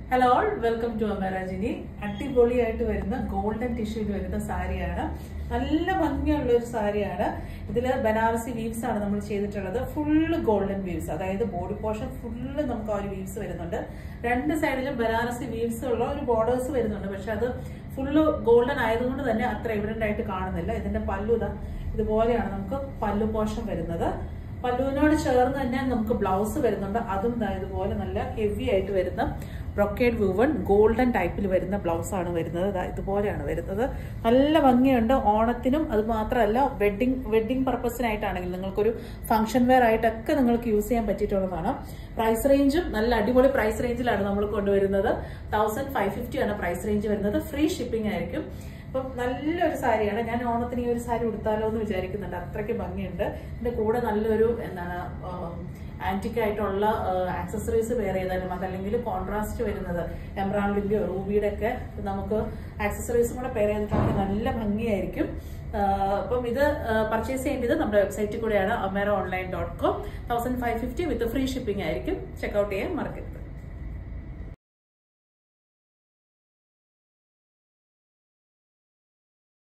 Hello all, welcome to Amarajini. അടിപൊളിയായിട്ട് വരുന്ന golden ടിഷ്യൂയിൽ വരുന്ന സാരിയാണ്. നല്ല ഭംഗിയുള്ള ഒരു സാരിയാണ്. ഇതിൽ ബനാറസി വീവ്സ് ആണ് നമ്മൾ ചെയ്തിട്ടുള്ളത്. ഫുള്ള് ഗോൾഡൻ വീവ്സ്, അതായത് ബോഡി പോർഷൻ ഫുള്ള് നമുക്ക് ആ ഒരു വീവ്സ് വരുന്നുണ്ട്. രണ്ട് സൈഡിലും ബനാറസി വീവ്സ് ഉള്ള ഒരു ബോർഡേഴ്സ് വരുന്നുണ്ട്. പക്ഷെ അത് ഫുള്ള് ഗോൾഡൻ ആയതുകൊണ്ട് തന്നെ അത്ര എവിഡന്റ് ആയിട്ട് കാണുന്നില്ല. ഇതിന്റെ പല്ലു ഇതുപോലെയാണ് നമുക്ക് പല്ലു പോർഷൻ വരുന്നത്. പല്ലുവിനോട് ചേർന്ന് തന്നെ നമുക്ക് ബ്ലൗസ് വരുന്നുണ്ട്. അതും ഇതുപോലെ നല്ല ഹെവി ആയിട്ട് വരുന്ന ബ്രൊക്കേഡ് വൂവൺ ഗോൾഡൻ ടൈപ്പിൽ വരുന്ന ബ്ലൗസ് ആണ് വരുന്നത്. ഇതുപോലെയാണ് വരുന്നത്. നല്ല ഭംഗിയുണ്ട്. ഓണത്തിനും അത് മാത്രമല്ല വെഡിങ് പർപ്പസിനായിട്ടാണെങ്കിൽ നിങ്ങൾക്കൊരു ഫംഗ്ഷൻ വെയർ ആയിട്ടൊക്കെ നിങ്ങൾക്ക് യൂസ് ചെയ്യാൻ പറ്റിയിട്ടുള്ളതാണ്. പ്രൈസ് റേഞ്ചും നല്ല അടിപൊളി പ്രൈസ് റേഞ്ചിലാണ് നമ്മൾ കൊണ്ടുവരുന്നത്. 1550 ആണ് പ്രൈസ് റേഞ്ച് വരുന്നത്. ഫ്രീ ഷിപ്പിംഗ് ആയിരിക്കും. അപ്പം നല്ലൊരു സാരിയാണ്. ഞാൻ ഓണത്തിന് ഈ ഒരു സാരി ഉടുത്താലോ എന്ന് വിചാരിക്കുന്നുണ്ട്. അത്രയ്ക്ക് ഭംഗിയുണ്ട്. ഇതിന്റെ കൂടെ നല്ലൊരു ആന്റിക് ആയിട്ടുള്ള ആക്സസറീസ് വെയർ ചെയ്താലും അതല്ലെങ്കിൽ കോൺട്രാസ്റ്റ് വരുന്നത് എംബ്രോയിഡറിന്റെയോ റൂബിയുടെ ഒക്കെ നമുക്ക് ആക്സസറീസും കൂടെ പെയർ ചെയ്തിട്ടാണെങ്കിൽ നല്ല ഭംഗിയായിരിക്കും. അപ്പം ഇത് പർച്ചേസ് ചെയ്യേണ്ടത് നമ്മുടെ വെബ്സൈറ്റിൽ കൂടെയാണ്, amaraonline.com. 1550 വിത്ത് ഫ്രീ ഷിപ്പിംഗ് ആയിരിക്കും. ചെക്കൗട്ട് ചെയ്യാൻ മറക്കരുത്.